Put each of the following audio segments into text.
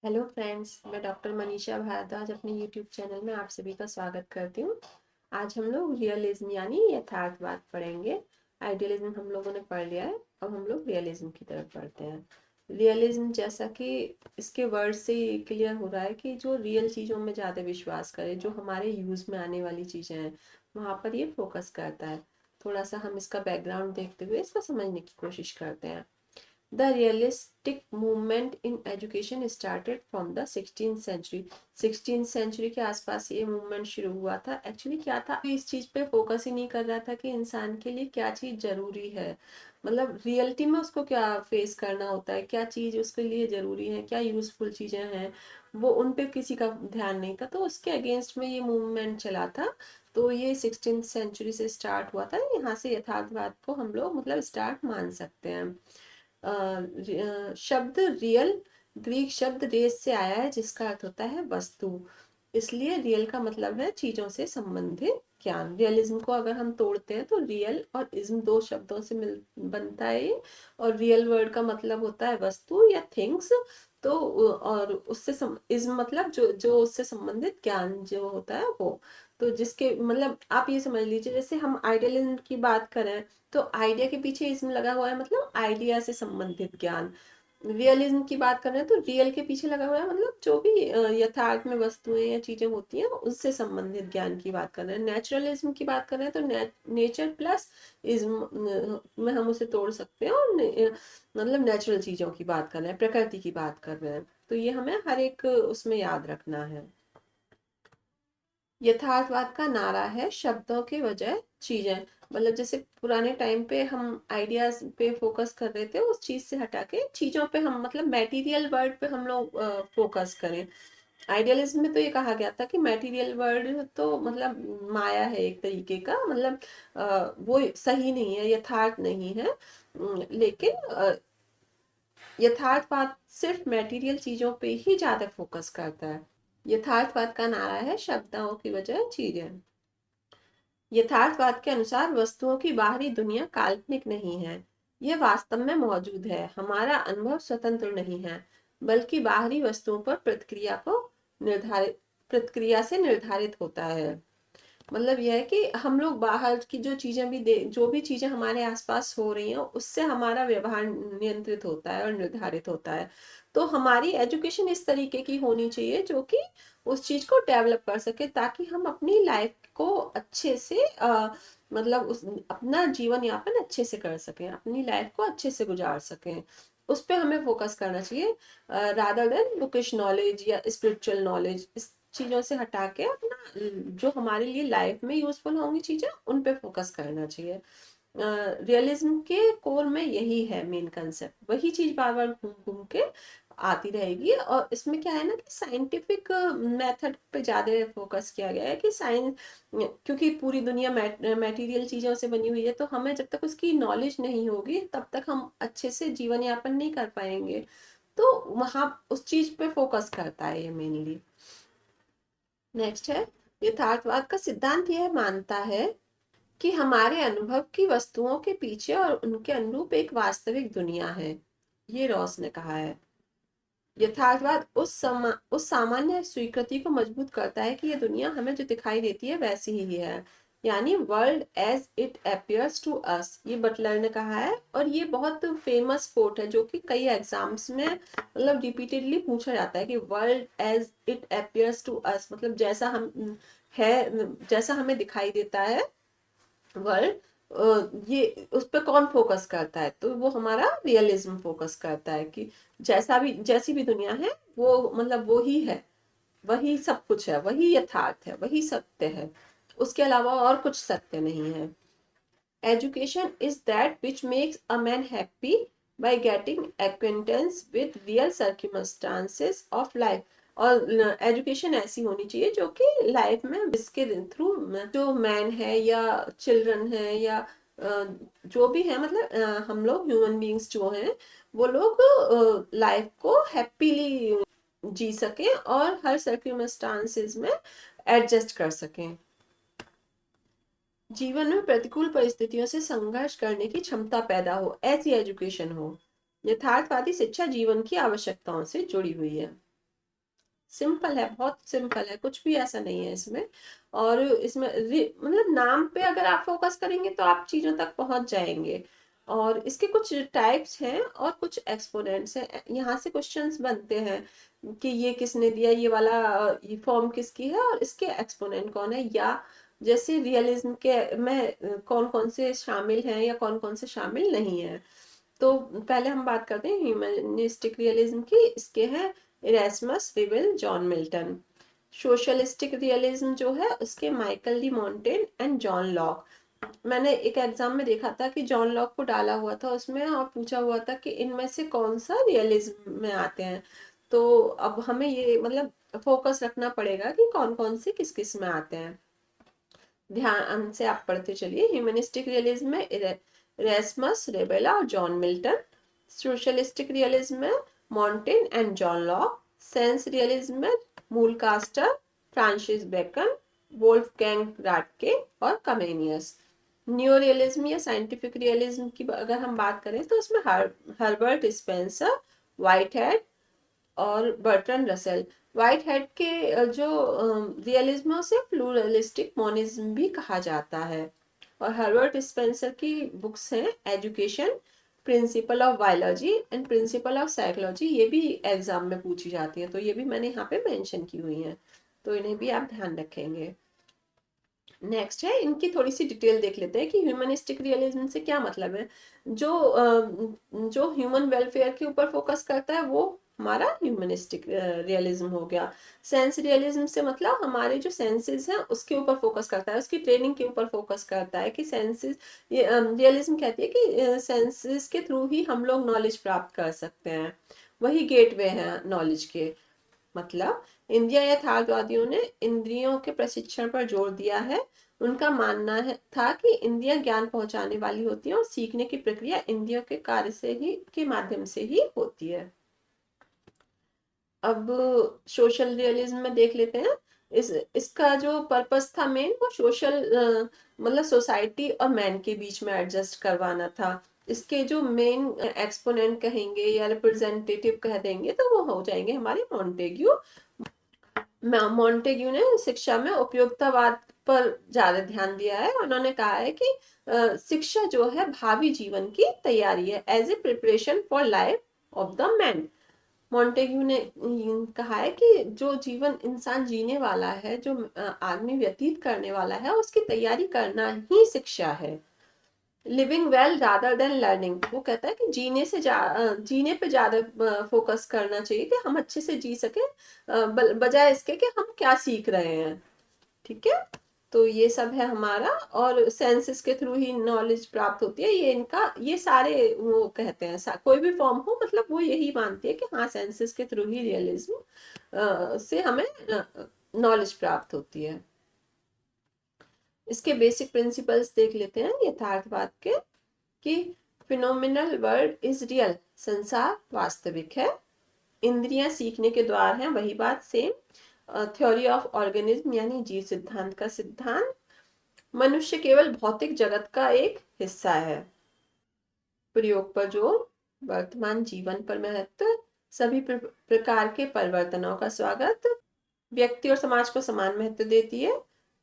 Hello friends, मैं doctor Manisha Bhardwaj अपने YouTube channel में आप सभी का स्वागत करती हूँ। आज हम लोग रियलिज्म यानी यथार्थवाद पढ़ेंगे। आइडियलिज्म हम लोगों ने पढ़ लिया है, अब हम लोग रियलिज्म की तरफ पढ़ते हैं। रियलिज्म, जैसा कि इसके वर्ड से ही क्लियर हो रहा है कि जो रियल चीज़ों में ज़्यादा विश्वास करे, जो हमारे यूज़ में आने वाली चीज़ें हैं वहाँ पर ये फोकस करता है। थोड़ा सा हम इसका बैकग्राउंड देखते हुए इसको समझने की कोशिश करते हैं। The realistic movement in education started from the 16th century। 16th century के आसपास ये मूवमेंट शुरू हुआ था। एक्चुअली क्या था, इस चीज पे फोकस ही नहीं कर रहा था कि इंसान के लिए क्या चीज जरूरी है, मतलब रियलिटी में उसको क्या फेस करना होता है, क्या चीज उसके लिए जरूरी है, क्या यूजफुल चीजें हैं, वो उन पे किसी का ध्यान नहीं था। तो उसके अगेंस्ट में ये मूवमेंट चला था। तो ये 16th सेंचुरी से स्टार्ट हुआ था। यहाँ से यथार्थवाद को हम लोग मतलब स्टार्ट मान सकते हैं। शब्द रियल ग्रीक शब्द रेस से आया है, जिसका अर्थ होता है वस्तु। इसलिए रियल का मतलब है चीजों से संबंधित ज्ञान। रियलिज्म को अगर हम तोड़ते हैं तो रियल और इज्म दो शब्दों से मिल बनता है ये। और रियल वर्ड का मतलब होता है वस्तु या थिंग्स। तो और उससे इज्म मतलब जो जो उससे संबंधित ज्ञान जो होता है वो। तो जिसके मतलब आप ये समझ लीजिए, जैसे हम आइडियलिज्म की बात करें तो आइडिया के पीछे इसमें लगा हुआ है, मतलब आइडिया से संबंधित ज्ञान। रियलिज्म की बात कर रहे हैं तो रियल के पीछे लगा हुआ है, मतलब जो भी यथार्थ में वस्तुएं या चीजें होती हैं उससे संबंधित ज्ञान की बात कर रहे हैं। नेचुरलिज्म की बात कर रहे हैं तो नेचर प्लस इज्म में हम उसे तोड़ सकते हैं और मतलब नेचुरल चीजों की बात कर रहे हैं, प्रकृति की बात कर रहे हैं। तो ये हमें हर एक उसमें याद रखना है। यथार्थवाद का नारा है शब्दों के बजाय चीजें। मतलब जैसे पुराने टाइम पे हम आइडियाज पे फोकस कर रहे थे, उस चीज से हटा के चीजों पे हम मतलब मैटेरियल वर्ल्ड पे हम लोग फोकस करें। आइडियलिज्म में तो ये कहा गया था कि मैटेरियल वर्ल्ड तो मतलब माया है एक तरीके का, मतलब वो सही नहीं है, यथार्थ नहीं है। लेकिन यथार्थवाद सिर्फ मैटेरियल चीजों पे ही ज्यादा फोकस करता है। यथार्थवाद का नारा है शब्दों की बजाय चीजें। यथार्थवाद के अनुसार वस्तुओं की बाहरी दुनिया काल्पनिक नहीं है, यह वास्तव में मौजूद है। हमारा अनुभव स्वतंत्र नहीं है, बल्कि बाहरी वस्तुओं पर प्रतिक्रिया से निर्धारित होता है। मतलब यह है कि हम लोग बाहर की जो चीजें भी जो भी चीजें हमारे आसपास हो रही हैं उससे हमारा व्यवहार नियंत्रित होता है और निर्धारित होता है। तो हमारी एजुकेशन इस तरीके की होनी चाहिए जो कि उस चीज को डेवलप कर सके, ताकि हम अपनी लाइफ को अच्छे से मतलब उस अपना जीवन यापन अच्छे से कर सकें, अपनी लाइफ को अच्छे से गुजार सकें। उस पे हमें फोकस करना चाहिए, रादर देन बुकिश नॉलेज या स्पिरिचुअल नॉलेज। इस चीजों से हटा के अपना जो हमारे लिए लाइफ में यूजफुल होंगी चीजें उन पे फोकस करना चाहिए। रियलिज्म के कोर में यही है मेन कंसेप्ट, वही चीज बार बार घूम घूम के आती रहेगी। और इसमें क्या है ना कि साइंटिफिक मेथड पे ज्यादा फोकस किया गया है कि साइंस, क्योंकि पूरी दुनिया मटेरियल चीजों से बनी हुई है, तो हमें जब तक उसकी नॉलेज नहीं होगी तब तक हम अच्छे से जीवन यापन नहीं कर पाएंगे। तो वहां उस चीज पे फोकस करता है ये मेनली। नेक्स्ट है, यथार्थवाद का सिद्धांत यह मानता है कि हमारे अनुभव की वस्तुओं के पीछे और उनके अनुरूप एक वास्तविक दुनिया है। ये रॉस ने कहा है। यथार्थवाद उस सामान्य स्वीकृति को मजबूत करता है कि यह दुनिया हमें जो दिखाई देती है वैसी ही है, यानी world as it appears to us. ये बटलर ने कहा है और ये बहुत फेमस कोट है जो कि कई एग्जाम्स में मतलब रिपीटेडली पूछा जाता है कि world as it appears to us मतलब जैसा हम है, जैसा हमें दिखाई देता है वर्ल्ड, ये उस पर कौन फोकस करता है, तो वो हमारा रियलिज्म फोकस करता है कि जैसा भी जैसी भी दुनिया है वो मतलब वो ही है, वही सब कुछ है, वही यथार्थ है, वही सत्य है, उसके अलावा और कुछ सत्य नहीं है। Education is that which makes a man happy by getting acquaintance with real circumstances of life. और एजुकेशन ऐसी होनी चाहिए जो कि लाइफ में इसके थ्रू जो मैन है या चिल्ड्रन है या जो भी है, मतलब हम लोग ह्यूमन बींग्स जो हैं वो लोग लाइफ को हैप्पीली जी सकें और हर सर्कमस्टांसेस में एडजस्ट कर सकें। जीवन में प्रतिकूल परिस्थितियों से संघर्ष करने की क्षमता पैदा हो, ऐसी एजुकेशन हो। यथार्थवादी शिक्षा जीवन की आवश्यकताओं से जुड़ी हुई है। सिंपल है, बहुत सिंपल है, कुछ भी ऐसा नहीं है इसमें। और इसमें मतलब नाम पे अगर आप फोकस करेंगे तो आप चीजों तक पहुंच जाएंगे। और इसके कुछ टाइप्स हैं और कुछ एक्सपोनेंट्स हैं, यहाँ से क्वेश्चंस बनते हैं कि ये किसने दिया, ये वाला ये फॉर्म किसकी है और इसके एक्सपोनेंट कौन है, या जैसे रियलिज्म के में कौन कौन से शामिल हैं या कौन कौन से शामिल नहीं है। तो पहले हम बात करते हैं ह्यूमनिस्टिक रियलिज्म की। इसके हैं इरेस्मस, रिवेल, जॉन मिल्टन। सोशलिस्टिक रियलिज्म जो है उसके Michael de Montaigne and John Locke. मैंने एक एग्जाम में देखा था कि जॉन लॉक को डाला हुआ था उसमें और पूछा हुआ था कि इनमें से कौन सा रियलिज्म में आते हैं। तो अब हमें ये मतलब फोकस रखना पड़ेगा कि कौन कौन से किस किस में आते हैं। ध्यान से आप पढ़ते चलिए। ह्यूमनिस्टिक रियलिज्म में इरेस्मस, रेबेला और जॉन मिल्टन। सोशलिस्टिक रियलिज्म में Montaigne and John Locke. Sense realism में Mulcaster, Francis Bacon, Wolfgang Ratke और कमेनियस। न्यू रियलिज्म या साइंटिफिक रियलिज्म की अगर हम बात करें तो उसमें हर्बर्ट स्पेंसर, व्हाइट हेड और बर्ट्रन रसेल। व्हाइट हेड के जो रियलिज्म है उसे प्लूरलिस्टिक मोनिज्म भी कहा जाता है। और हर्बर्ट स्पेंसर की बुक्स हैं education, principle of biology and principle of psychology, ये भी एग्जाम में पूछी जाती है, तो ये भी मैंने यहाँ पे मेंशन की हुई हैं, तो इन्हें भी आप ध्यान रखेंगे। नेक्स्ट है, इनकी थोड़ी सी डिटेल देख लेते हैं कि ह्यूमनिस्टिक रियलिज्म से क्या मतलब है। जो ह्यूमन वेलफेयर के ऊपर फोकस करता है वो हमारा ह्यूमनिस्टिक रियलिज्म हो गया। सेंस रियलिज्म से मतलब हमारे जो सेंसेस हैं उसके ऊपर फोकस करता है, उसकी ट्रेनिंग के ऊपर फोकस करता है कि सेंसेस, ये रियलिज्म कहती है कि सेंसेस के थ्रू ही हम लोग नॉलेज प्राप्त कर सकते हैं, वही गेटवे है नॉलेज के। मतलब इंडिया यथार्थवादियों ने इंद्रियों के प्रशिक्षण पर जोर दिया है। उनका मानना है था कि इंद्रियां ज्ञान पहुंचाने वाली होती हैं और सीखने की प्रक्रिया इंद्रियों के कार्य से ही के माध्यम से ही होती है। अब सोशल रियलिज्म में देख लेते हैं। इसका जो पर्पस था मेन, वो सोशल मतलब सोसाइटी और मैन के बीच में एडजस्ट करवाना था। इसके जो मेन एक्सपोनेंट कहेंगे या रिप्रेजेंटेटिव कह देंगे तो वो हो जाएंगे हमारे मॉन्टेग्यू। मॉन्टेग्यू ने शिक्षा में उपयोगितावाद पर ज्यादा ध्यान दिया है। उन्होंने कहा है कि शिक्षा जो है भावी जीवन की तैयारी है, as a preparation for life of the man. Montague ने कहा है कि जो जीवन इंसान जीने वाला है, जो आदमी व्यतीत करने वाला है, उसकी तैयारी करना ही शिक्षा है। Living well rather than learning, वो कहता है कि जीने पे ज्यादा फोकस करना चाहिए कि हम अच्छे से जी सके, बजाय इसके कि हम क्या सीख रहे हैं। ठीक है, तो ये सब है हमारा। और सेंसेस के थ्रू ही नॉलेज प्राप्त होती है, ये इनका ये सारे वो कहते हैं कोई भी फॉर्म हो, मतलब वो यही मानती है कि हाँ सेंसेस के थ्रू ही रियलिज्म से हमें नॉलेज प्राप्त होती है। इसके बेसिक प्रिंसिपल्स देख लेते हैं यथार्थवाद के, कि फिनोमिनल वर्ल्ड इज रियल, संसार वास्तविक है। इंद्रियां सीखने के द्वार हैं, वही बात सेम। थ्योरी ऑफ ऑर्गेनिज्म यानी जीव सिद्धांत का सिद्धांत। मनुष्य केवल भौतिक जगत का एक हिस्सा है। प्रयोग पर जोर, वर्तमान जीवन पर महत्व, सभी प्रकार के परिवर्तनों का स्वागत, व्यक्ति और समाज को समान महत्व देती है।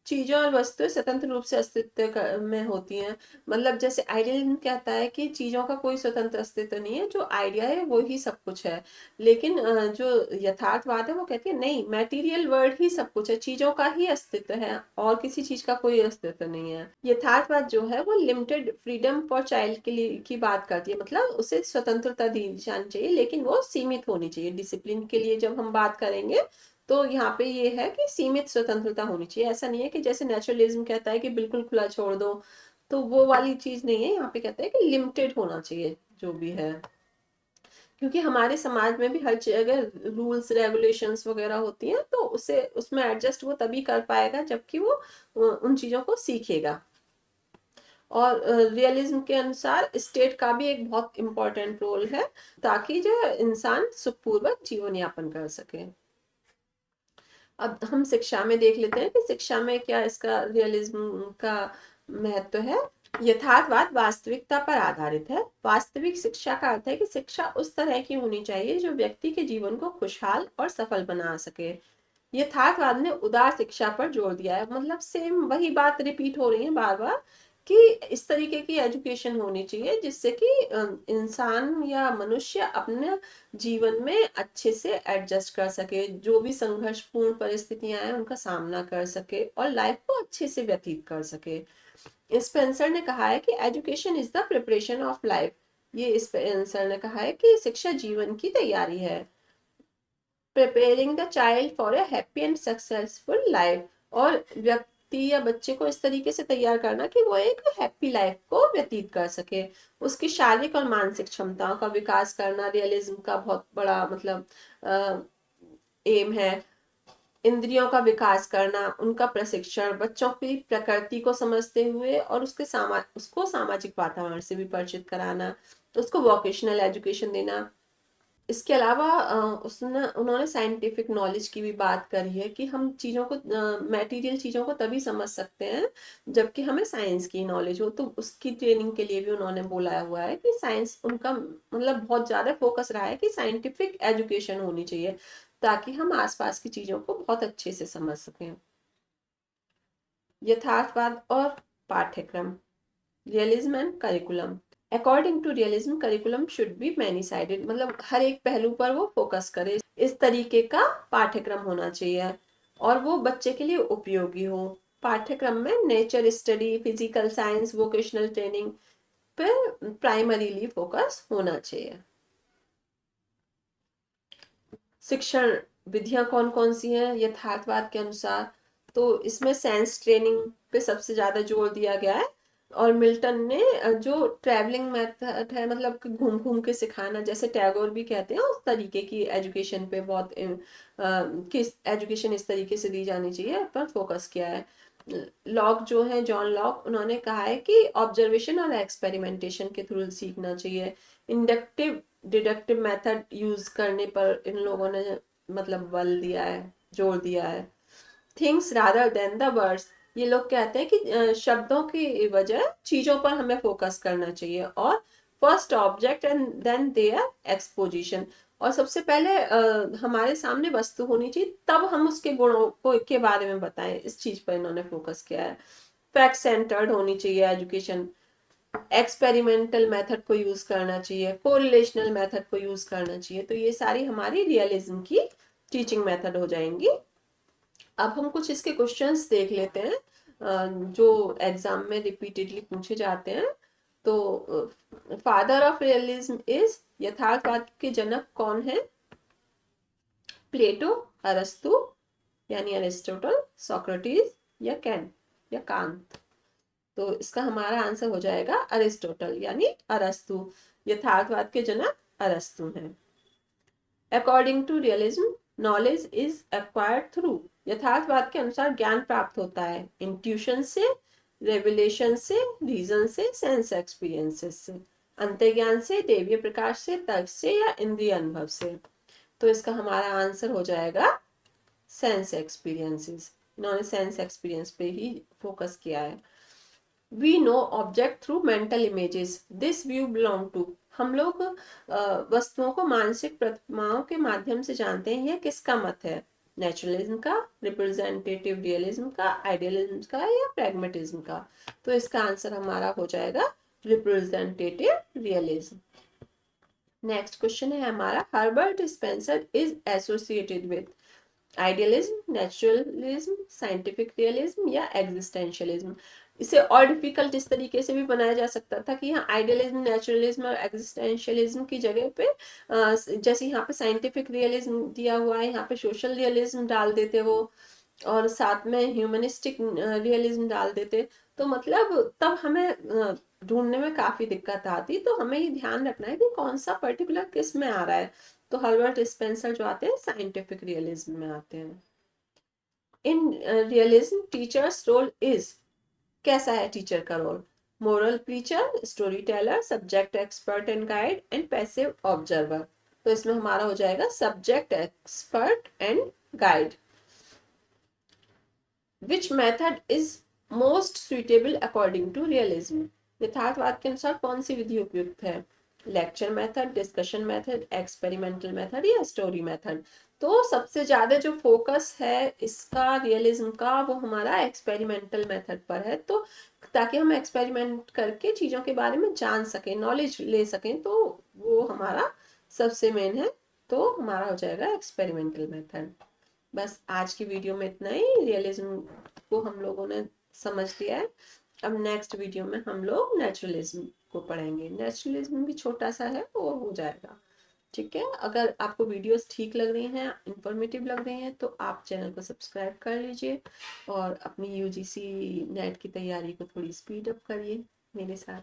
चीजों और वस्तुएं स्वतंत्र रूप से अस्तित्व में होती हैं। मतलब जैसे आइडियलिज्म कहता है कि चीजों का कोई स्वतंत्र अस्तित्व नहीं है, जो आइडिया है वो ही सब कुछ है। लेकिन जो यथार्थवाद है वो कहती है नहीं, मैटीरियल वर्ल्ड ही सब कुछ है, चीजों का ही अस्तित्व है और किसी चीज का कोई अस्तित्व नहीं है। यथार्थवाद जो है वो लिमिटेड फ्रीडम फॉर चाइल्ड के लिए की बात करती है, मतलब उसे स्वतंत्रता दी जानी चाहिए लेकिन वो सीमित होनी चाहिए। डिसिप्लिन के लिए जब हम बात करेंगे तो यहाँ पे ये है कि सीमित स्वतंत्रता होनी चाहिए। ऐसा नहीं है कि जैसे नेचुरलिज्म कहता है कि बिल्कुल खुला छोड़ दो, तो वो वाली चीज नहीं है। यहाँ पे कहता है कि लिमिटेड होना चाहिए जो भी है, क्योंकि हमारे समाज में भी हर जगह रूल्स रेगुलेशंस वगैरह होती हैं, तो उसे उसमें एडजस्ट वो तभी कर पाएगा जबकि वो उन चीजों को सीखेगा। और रियलिज्म के अनुसार स्टेट का भी एक बहुत इंपॉर्टेंट रोल है, ताकि जो इंसान सुखपूर्वक जीवन यापन कर सके। अब हम शिक्षा में देख लेते हैं कि शिक्षा में क्या इसका रियलिज्म का महत्व है। यथार्थवाद वास्तविकता पर आधारित है। वास्तविक शिक्षा का अर्थ है कि शिक्षा उस तरह की होनी चाहिए जो व्यक्ति के जीवन को खुशहाल और सफल बना सके। यथार्थवाद ने उदार शिक्षा पर जोर दिया है, मतलब सेम वही बात रिपीट हो रही है बार बार कि इस तरीके की एजुकेशन होनी चाहिए जिससे कि इंसान या मनुष्य अपने जीवन में अच्छे से एडजस्ट कर सके, जो भी संघर्षपूर्ण परिस्थितियां हैं उनका सामना कर सके और लाइफ को अच्छे से व्यतीत कर सके। स्पेंसर ने कहा है कि education is the preparation of life. ये स्पेंसर ने कहा है कि शिक्षा जीवन की तैयारी है, preparing the child for a happy and successful life. और व्यक्ति या बच्चे को इस तरीके से तैयार करना कि वो एक हैप्पी लाइफ को व्यतीत कर सके। उसकी शारीरिक और मानसिक क्षमताओं का विकास करना रियलिज्म का बहुत बड़ा मतलब एम है। इंद्रियों का विकास करना, उनका प्रशिक्षण, बच्चों की प्रकृति को समझते हुए और उसको सामाजिक वातावरण से भी परिचित कराना, तो उसको वोकेशनल एजुकेशन देना। इसके अलावा उन्होंने साइंटिफिक नॉलेज की भी बात करी है कि हम चीज़ों को, मटेरियल चीज़ों को तभी समझ सकते हैं जबकि हमें साइंस की नॉलेज हो। तो उसकी ट्रेनिंग के लिए भी उन्होंने बोला हुआ है कि साइंस उनका मतलब बहुत ज़्यादा फोकस रहा है कि साइंटिफिक एजुकेशन होनी चाहिए ताकि हम आसपास की चीज़ों को बहुत अच्छे से समझ सकें। यथार्थवाद और पाठ्यक्रम, realism and curriculum. According to realism curriculum should be many sided, मतलब हर एक पहलू पर वो फोकस करे। इस तरीके का पाठ्यक्रम होना चाहिए और वो बच्चे के लिए उपयोगी हो। पाठ्यक्रम में nature study, physical science, vocational training पर प्राइमरीली फोकस होना चाहिए। शिक्षण विधियां कौन कौन सी हैं यथार्थवाद के अनुसार? तो इसमें सेंस ट्रेनिंग पे सबसे ज्यादा जोर दिया गया है। और मिल्टन ने जो ट्रैवलिंग मेथड है, मतलब कि घूम घूम के सिखाना, जैसे टैगोर भी कहते हैं, उस तरीके की एजुकेशन पे बहुत किस एजुकेशन इस तरीके से दी जानी चाहिए पर फोकस किया है। लॉक जो है, जॉन लॉक, उन्होंने कहा है कि ऑब्जर्वेशन और एक्सपेरिमेंटेशन के थ्रू सीखना चाहिए। इंडक्टिव डिडक्टिव मेथड यूज करने पर इन लोगों ने मतलब बल दिया है, जोर दिया है। Things rather than the words, ये लोग कहते हैं कि शब्दों की बजाय चीजों पर हमें फोकस करना चाहिए। और first object and then their exposition, और सबसे पहले हमारे सामने वस्तु होनी चाहिए तब हम उसके गुणों को के बारे में बताएं, इस चीज पर इन्होंने फोकस किया है। फैक्ट सेंटर्ड होनी चाहिए एजुकेशन, एक्सपेरिमेंटल मेथड को यूज करना चाहिए, कोरिलेशनल मेथड को यूज करना चाहिए। तो ये सारी हमारी रियलिज्म की टीचिंग मेथड हो जाएंगी। अब हम कुछ इसके क्वेश्चंस देख लेते हैं जो एग्जाम में रिपीटेडली पूछे जाते हैं। तो फादर ऑफ रियलिज्म इज, यथार्थवाद के जनक कौन है? प्लेटो, अरस्तु यानी अरिस्टोटल, सोक्रेटिस या कैंट या कांत? तो इसका हमारा आंसर हो जाएगा अरिस्टोटल यानी अरस्तु। यथार्थवाद के जनक अरस्तु हैं। According to realism knowledge is acquired through, यथार्थवाद के अनुसार ज्ञान प्राप्त होता है इंट्यूशन से, रेवलेशन से, रीजन से, सेंस एक्सपीरियंसेस से, अंतर्ज्ञान से, दैवीय प्रकाश से, तर्क से या इंद्रिय अनुभव से। तो इसका हमारा आंसर हो जाएगा सेंस एक्सपीरियंसेस। इन्होंने सेंस एक्सपीरियंस पे ही फोकस किया है। We know object through mental images, this view belong to, हम लोग वस्तुओं को मानसिक प्रतिमाओं के माध्यम से जानते हैं, यह किसका मत है? नेचुरलिज्म का, रिप्रेजेंटेटिव रियलिज्म का, आइडियलिज्म का या प्रैग्मेटिज्म का? तो इसका आंसर हमारा हो जाएगा रिप्रेजेंटेटिव रियलिज्म। नेक्स्ट क्वेश्चन है हमारा, Herbert Spencer is associated with idealism, naturalism, scientific realism या एग्जिस्टेंशियलिज्म? इसे और डिफिकल्ट इस तरीके से भी बनाया जा सकता था कि यहाँ आइडियलिज्म, नेचुरलिज्म और एग्जिस्टेंशियलिज्म की जगह पे जैसे यहाँ पे साइंटिफिक रियलिज्म दिया हुआ है, यहाँ पे सोशल रियलिज्म डाल देते वो, और साथ में ह्यूमनिस्टिक रियलिज्म डाल देते। तो मतलब तब हमें ढूंढने में काफी दिक्कत आती। तो हमें ये ध्यान रखना है कि कौन सा पर्टिकुलर किस में आ रहा है। तो हर्बर्ट स्पेंसर जो आते हैं साइंटिफिक रियलिज्म में आते हैं। In realism teachers role is, कैसा है टीचर का role? Moral preacher, story teller, subject expert and guide and passive observer. तो इसमें हमारा हो जाएगा subject expert and guide. Which method is most suitable according to realism? यथार्थवाद के अनुसार कौन सी विधि उपयुक्त है? Lecture method, discussion method, experimental method या स्टोरी मेथड? तो सबसे ज्यादा जो फोकस है इसका रियलिज्म का वो हमारा एक्सपेरिमेंटल मेथड पर है। तो ताकि हम एक्सपेरिमेंट करके चीजों के बारे में जान सकें, नॉलेज ले सकें, तो वो हमारा सबसे मेन है। तो हमारा हो जाएगा एक्सपेरिमेंटल मेथड। बस आज की वीडियो में इतना ही। रियलिज्म को हम लोगों ने समझ लिया है। अब नेक्स्ट वीडियो में हम लोग नेचुरलिज्म को पढ़ेंगे। नेचुरलिज्म भी छोटा सा है, वो हो जाएगा। ठीक है, अगर आपको वीडियोस ठीक लग रही हैं, इंफॉर्मेटिव लग रही हैं, तो आप चैनल को सब्सक्राइब कर लीजिए और अपनी यूजीसी नेट की तैयारी को थोड़ी स्पीड अप करिए मेरे साथ।